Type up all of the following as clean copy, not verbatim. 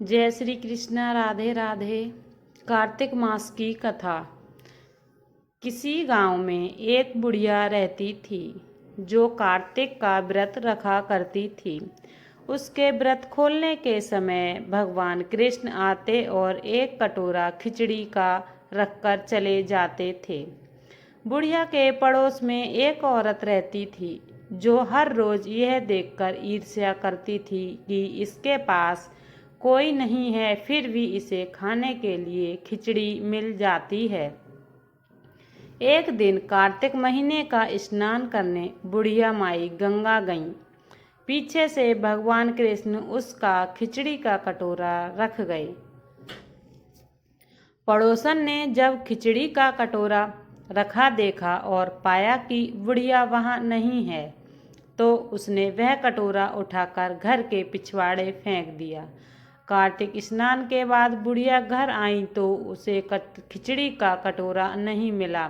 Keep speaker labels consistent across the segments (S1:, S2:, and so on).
S1: जय श्री कृष्णा। राधे राधे। कार्तिक मास की कथा। किसी गांव में एक बुढ़िया रहती थी जो कार्तिक का व्रत रखा करती थी। उसके व्रत खोलने के समय भगवान कृष्ण आते और एक कटोरा खिचड़ी का रखकर चले जाते थे। बुढ़िया के पड़ोस में एक औरत रहती थी जो हर रोज यह देखकर ईर्ष्या करती थी कि इसके पास कोई नहीं है, फिर भी इसे खाने के लिए खिचड़ी मिल जाती है। एक दिन कार्तिक महीने का स्नान करने बुढ़िया माई गंगा गईं। पीछे से भगवान कृष्ण उसका खिचड़ी का कटोरा रख गए। पड़ोसन ने जब खिचड़ी का कटोरा रखा देखा और पाया कि बुढ़िया वहाँ नहीं है, तो उसने वह कटोरा उठाकर घर के पिछवाड़े फेंक दिया। कार्तिक स्नान के बाद बुढ़िया घर आई तो उसे खिचड़ी का कटोरा नहीं मिला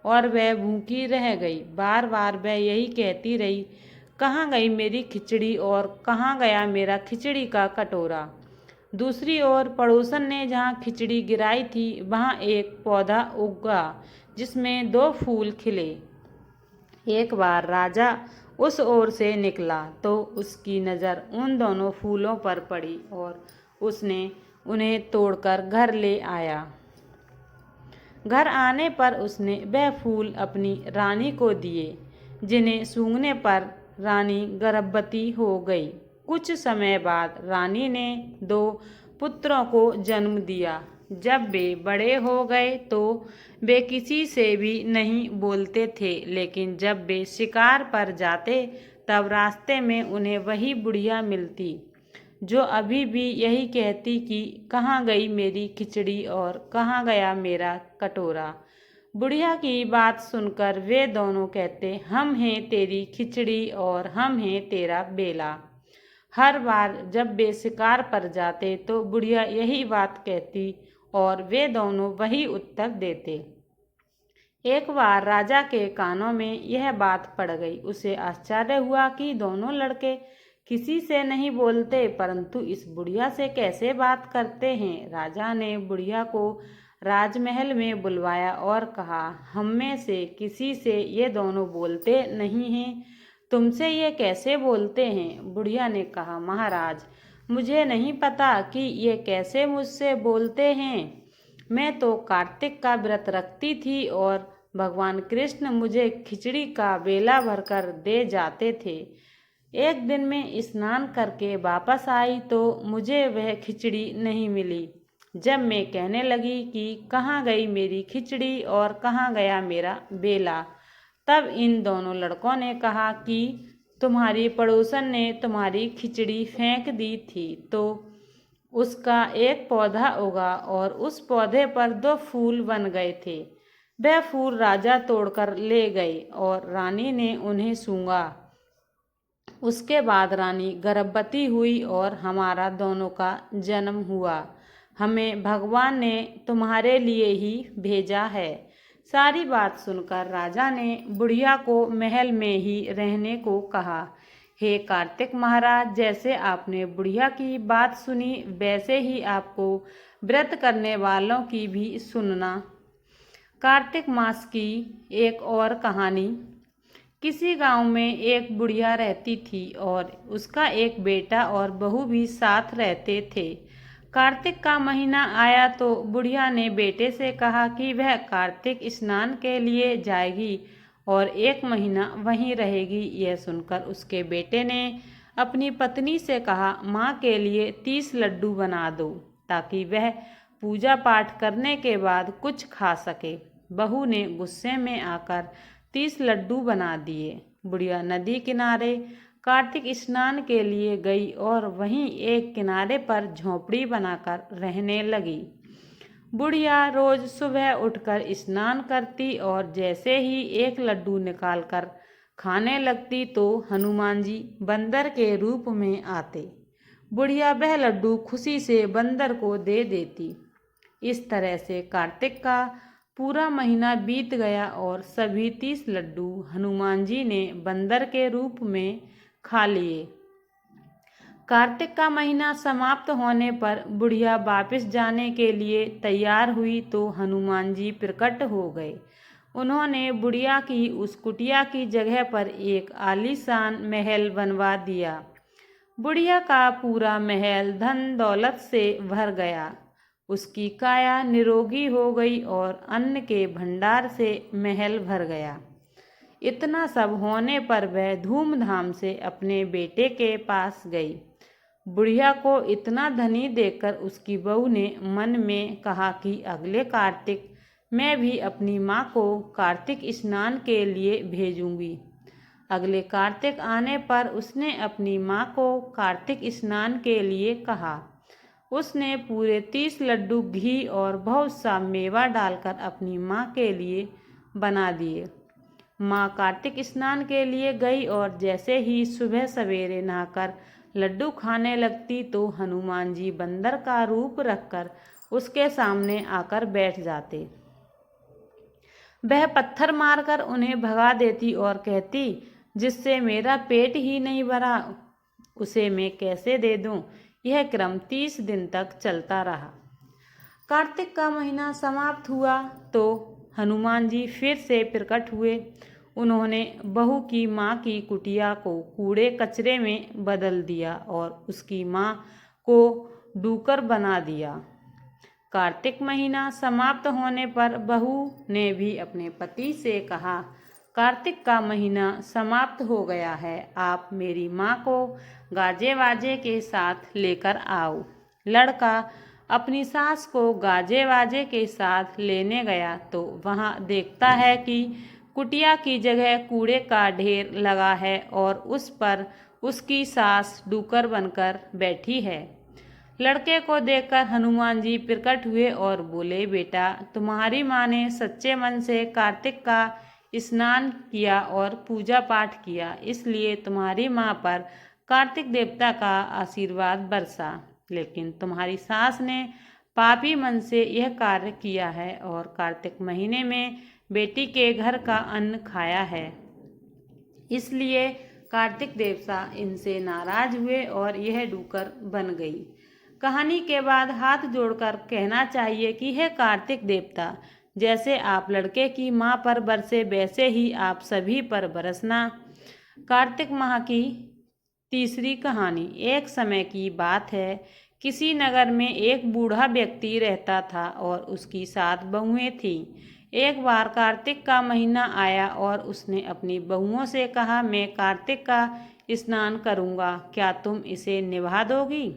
S1: और वह भूखी रह गई। बार बार वह यही कहती रही, कहाँ गई मेरी खिचड़ी और कहाँ गया मेरा खिचड़ी का कटोरा। दूसरी ओर पड़ोसन ने जहाँ खिचड़ी गिराई थी वहाँ एक पौधा उगा जिसमें 2 फूल खिले। एक बार राजा उस ओर से निकला तो उसकी नज़र उन दोनों फूलों पर पड़ी और उसने उन्हें तोड़कर घर ले आया। घर आने पर उसने वह फूल अपनी रानी को दिए, जिन्हें सूंघने पर रानी गर्भवती हो गई। कुछ समय बाद रानी ने 2 पुत्रों को जन्म दिया। जब वे बड़े हो गए तो वे किसी से भी नहीं बोलते थे, लेकिन जब वे शिकार पर जाते तब रास्ते में उन्हें वही बुढ़िया मिलती जो अभी भी यही कहती कि कहाँ गई मेरी खिचड़ी और कहाँ गया मेरा कटोरा। बुढ़िया की बात सुनकर वे दोनों कहते, हम हैं तेरी खिचड़ी और हम हैं तेरा बेला। हर बार जब वे शिकार पर जाते तो बुढ़िया यही बात कहती और वे दोनों वही उत्तर देते। एक बार राजा के कानों में यह बात पड़ गई। उसे आश्चर्य हुआ कि दोनों लड़के किसी से नहीं बोलते, परंतु इस बुढ़िया से कैसे बात करते हैं। राजा ने बुढ़िया को राजमहल में बुलवाया और कहा, हम में से किसी से ये दोनों बोलते नहीं हैं, तुमसे ये कैसे बोलते हैं। बुढ़िया ने कहा, महाराज, मुझे नहीं पता कि ये कैसे मुझसे बोलते हैं। मैं तो कार्तिक का व्रत रखती थी और भगवान कृष्ण मुझे खिचड़ी का बेला भरकर दे जाते थे। एक दिन मैं स्नान करके वापस आई तो मुझे वह खिचड़ी नहीं मिली। जब मैं कहने लगी कि कहाँ गई मेरी खिचड़ी और कहाँ गया मेरा बेला, तब इन दोनों लड़कों ने कहा कि तुम्हारी पड़ोसन ने तुम्हारी खिचड़ी फेंक दी थी तो उसका एक पौधा उगा और उस पौधे पर 2 फूल बन गए थे। वह फूल राजा तोड़कर ले गए और रानी ने उन्हें सूंघा। उसके बाद रानी गर्भवती हुई और हमारा दोनों का जन्म हुआ। हमें भगवान ने तुम्हारे लिए ही भेजा है। सारी बात सुनकर राजा ने बुढ़िया को महल में ही रहने को कहा। हे कार्तिक महाराज, जैसे आपने बुढ़िया की बात सुनी वैसे ही आपको व्रत करने वालों की भी सुनना। कार्तिक मास की एक और कहानी। किसी गांव में एक बुढ़िया रहती थी और उसका एक बेटा और बहू भी साथ रहते थे। कार्तिक का महीना आया तो बुढ़िया ने बेटे से कहा कि वह कार्तिक स्नान के लिए जाएगी और 1 महीना वहीं रहेगी। यह सुनकर उसके बेटे ने अपनी पत्नी से कहा, माँ के लिए 30 लड्डू बना दो ताकि वह पूजा पाठ करने के बाद कुछ खा सके। बहू ने गुस्से में आकर 30 लड्डू बना दिए। बुढ़िया नदी किनारे कार्तिक स्नान के लिए गई और वहीं एक किनारे पर झोंपड़ी बनाकर रहने लगी। बुढ़िया रोज सुबह उठकर स्नान करती और जैसे ही एक लड्डू निकालकर खाने लगती तो हनुमान जी बंदर के रूप में आते। बुढ़िया वह लड्डू खुशी से बंदर को दे देती। इस तरह से कार्तिक का पूरा महीना बीत गया और सभी 30 लड्डू हनुमान जी ने बंदर के रूप में खा लिए। कार्तिक का महीना समाप्त होने पर बुढ़िया वापस जाने के लिए तैयार हुई तो हनुमान जी प्रकट हो गए। उन्होंने बुढ़िया की उस कुटिया की जगह पर एक आलीशान महल बनवा दिया। बुढ़िया का पूरा महल धन दौलत से भर गया। उसकी काया निरोगी हो गई और अन्न के भंडार से महल भर गया। इतना सब होने पर वह धूमधाम से अपने बेटे के पास गई। बुढ़िया को इतना धनी देखकर उसकी बहू ने मन में कहा कि अगले कार्तिक मैं भी अपनी माँ को कार्तिक स्नान के लिए भेजूंगी। अगले कार्तिक आने पर उसने अपनी माँ को कार्तिक स्नान के लिए कहा। उसने पूरे 30 लड्डू घी और बहुत सा मेवा डालकर अपनी माँ के लिए बना दिए। माँ कार्तिक स्नान के लिए गई और जैसे ही सुबह सवेरे नहाकर लड्डू खाने लगती तो हनुमान जी बंदर का रूप रखकर उसके सामने आकर बैठ जाते। वह पत्थर मारकर उन्हें भगा देती और कहती, जिससे मेरा पेट ही नहीं भरा उसे मैं कैसे दे दूं। यह क्रम 30 दिन तक चलता रहा। कार्तिक का महीना समाप्त हुआ तो हनुमान जी फिर से प्रकट हुए। उन्होंने बहू की माँ की कुटिया को कूड़े कचरे में बदल दिया और उसकी माँ को डूकर बना दिया। कार्तिक महीना समाप्त होने पर बहू ने भी अपने पति से कहा, कार्तिक का महीना समाप्त हो गया है, आप मेरी माँ को गाजे वाजे के साथ लेकर आओ। लड़का अपनी सास को गाजे वाजे के साथ लेने गया तो वहाँ देखता है कि कुटिया की जगह कूड़े का ढेर लगा है और उस पर उसकी सास डूकर बनकर बैठी है। लड़के को देखकर हनुमान जी प्रकट हुए और बोले, बेटा तुम्हारी माँ ने सच्चे मन से कार्तिक का स्नान किया और पूजा पाठ किया, इसलिए तुम्हारी माँ पर कार्तिक देवता का आशीर्वाद बरसा। लेकिन तुम्हारी सास ने पापी मन से यह कार्य किया है और कार्तिक महीने में बेटी के घर का अन्न खाया है, इसलिए कार्तिक देवता इनसे नाराज हुए और यह डूकर बन गई। कहानी के बाद हाथ जोड़कर कहना चाहिए कि हे कार्तिक देवता, जैसे आप लड़के की माँ पर बरसे वैसे ही आप सभी पर बरसना। कार्तिक माह की तीसरी कहानी। एक समय की बात है, किसी नगर में एक बूढ़ा व्यक्ति रहता था और उसकी 7 बहुएं थीं। एक बार कार्तिक का महीना आया और उसने अपनी बहुओं से कहा, मैं कार्तिक का स्नान करूँगा, क्या तुम इसे निभा दोगी?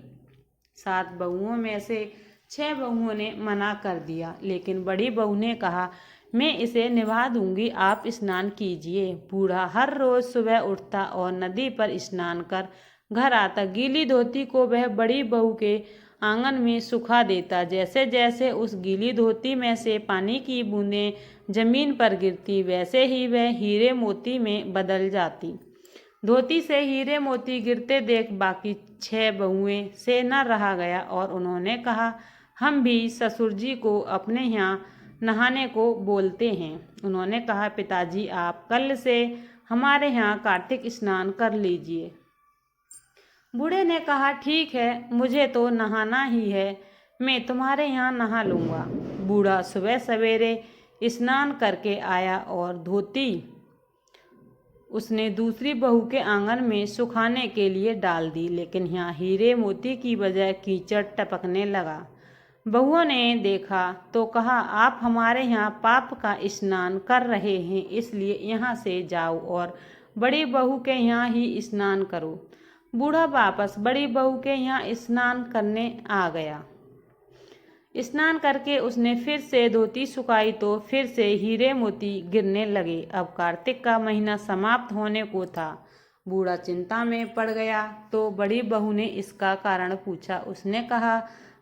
S1: 7 बहुओं में से 6 बहुओं ने मना कर दिया, लेकिन बड़ी बहू ने कहा, मैं इसे निभा दूंगी, आप स्नान कीजिए। बूढ़ा हर रोज सुबह उठता और नदी पर स्नान कर घर आता। गीली धोती को वह बड़ी बहू के आंगन में सुखा देता। जैसे जैसे उस गीली धोती में से पानी की बूंदें जमीन पर गिरती, वैसे ही वह हीरे मोती में बदल जाती। धोती से हीरे मोती गिरते देख बाकी 6 बहुएं से न रहा गया और उन्होंने कहा, हम भी ससुर जी को अपने यहाँ नहाने को बोलते हैं। उन्होंने कहा, पिताजी आप कल से हमारे यहाँ कार्तिक स्नान कर लीजिए। बूढ़े ने कहा, ठीक है, मुझे तो नहाना ही है, मैं तुम्हारे यहाँ नहा लूँगा। बूढ़ा सुबह सवेरे स्नान करके आया और धोती उसने दूसरी बहू के आंगन में सुखाने के लिए डाल दी, लेकिन यहाँ हीरे मोती की बजाय कीचड़ टपकने लगा। बहुओं ने देखा तो कहा, आप हमारे यहाँ पाप का स्नान कर रहे हैं, इसलिए यहाँ से जाओ और बड़ी बहू के यहाँ ही स्नान करो। बूढ़ा वापस बड़ी बहू के यहाँ स्नान करने आ गया। स्नान करके उसने फिर से धोती सुखाई तो फिर से हीरे मोती गिरने लगे। अब कार्तिक का महीना समाप्त होने को था। बूढ़ा चिंता में पड़ गया तो बड़ी बहू ने इसका कारण पूछा। उसने कहा,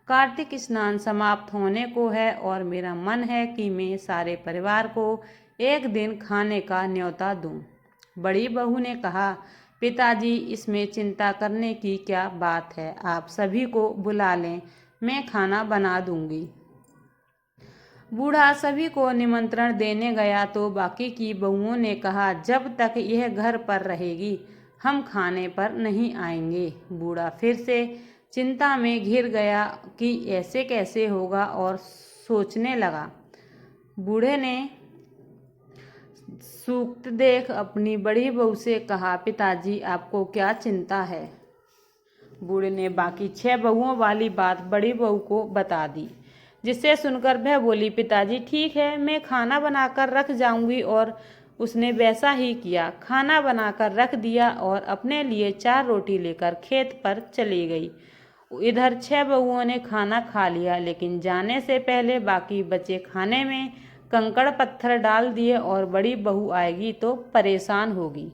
S1: कार्तिक स्नान समाप्त होने को है और मेरा मन है कि मैं सारे परिवार को एक दिन खाने का न्योता दूं। बड़ी बहू ने कहा, पिताजी इसमें चिंता करने की क्या बात है, आप सभी को बुला लें, मैं खाना बना दूंगी। बूढ़ा सभी को निमंत्रण देने गया तो बाकी की बहुओं ने कहा, जब तक यह घर पर रहेगी हम खाने पर नहीं आएंगे। बूढ़ा फिर से चिंता में घिर गया कि ऐसे कैसे होगा और सोचने लगा। बूढ़े ने सूक्त देख अपनी बड़ी बहू से कहा, पिताजी आपको क्या चिंता है? बूढ़े ने बाकी 6 बहुओं वाली बात बड़ी बहू को बता दी, जिसे सुनकर वह बोली, पिताजी ठीक है, मैं खाना बनाकर रख जाऊंगी। और उसने वैसा ही किया। खाना बनाकर रख दिया और अपने लिए 4 रोटी लेकर खेत पर चली गई। इधर 6 बहुओं ने खाना खा लिया, लेकिन जाने से पहले बाकी बचे खाने में कंकड़ पत्थर डाल दिए और बड़ी बहू आएगी तो परेशान होगी।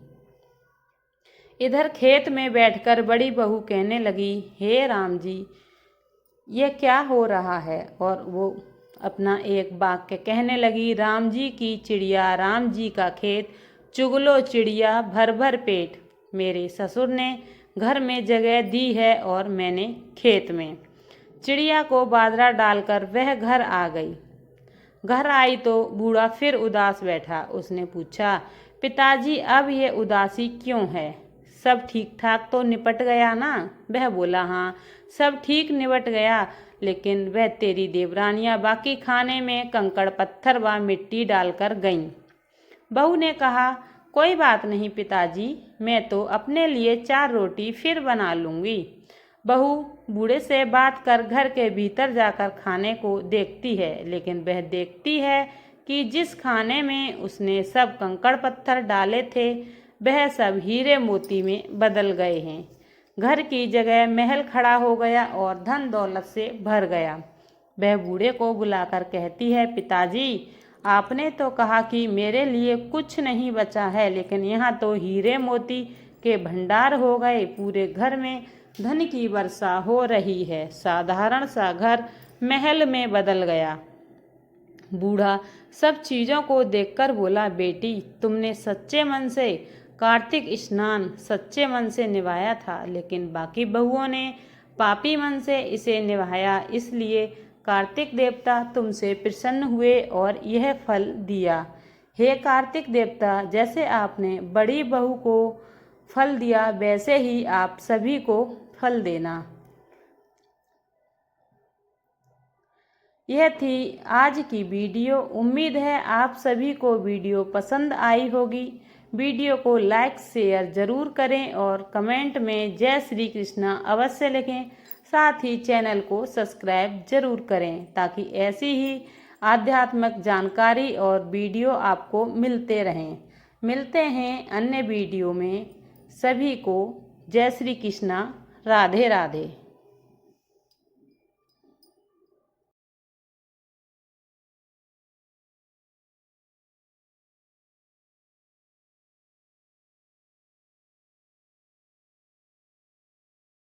S1: इधर खेत में बैठकर बड़ी बहू कहने लगी, हे राम जी, ये क्या हो रहा है? और वो अपना एक वाक्य कहने लगी, राम जी की चिड़िया, राम जी का खेत, चुगलो चिड़िया भर भर पेट। मेरे ससुर ने घर में जगह दी है और मैंने खेत में। चिड़िया को बाजरा डालकर वह घर आ गई। घर आई तो बूढ़ा फिर उदास बैठा। उसने पूछा, पिताजी अब ये उदासी क्यों है? सब ठीक ठाक तो निपट गया ना? वह बोला, हाँ सब ठीक निपट गया, लेकिन वह तेरी देवरानियां बाकी खाने में कंकड़ पत्थर व मिट्टी डालकर गईं। बहू ने कहा, कोई बात नहीं पिताजी, मैं तो अपने लिए 4 रोटी फिर बना लूँगी। बहू बूढ़े से बात कर घर के भीतर जाकर खाने को देखती है, लेकिन वह देखती है कि जिस खाने में उसने सब कंकड़ पत्थर डाले थे वह सब हीरे मोती में बदल गए हैं। घर की जगह महल खड़ा हो गया और धन दौलत से भर गया। वह बूढ़े को बुलाकर कहती है, पिताजी आपने तो कहा कि मेरे लिए कुछ नहीं बचा है, लेकिन यहाँ तो हीरे मोती के भंडार हो गए। पूरे घर में धन की वर्षा हो रही है। साधारण सा घर महल में बदल गया। बूढ़ा सब चीज़ों को देखकर बोला, बेटी तुमने सच्चे मन से कार्तिक स्नान सच्चे मन से निभाया था, लेकिन बाकी बहुओं ने पापी मन से इसे निभाया, इसलिए कार्तिक देवता तुमसे प्रसन्न हुए और यह फल दिया। हे कार्तिक देवता, जैसे आपने बड़ी बहू को फल दिया वैसे ही आप सभी को फल देना। यह थी आज की वीडियो। उम्मीद है आप सभी को वीडियो पसंद आई होगी। वीडियो को लाइक शेयर ज़रूर करें और कमेंट में जय श्री कृष्णा अवश्य लिखें। साथ ही चैनल को सब्सक्राइब जरूर करें ताकि ऐसी ही आध्यात्मिक जानकारी और वीडियो आपको मिलते रहें। मिलते हैं अन्य वीडियो में। सभी को जय श्री कृष्णा, राधे राधे।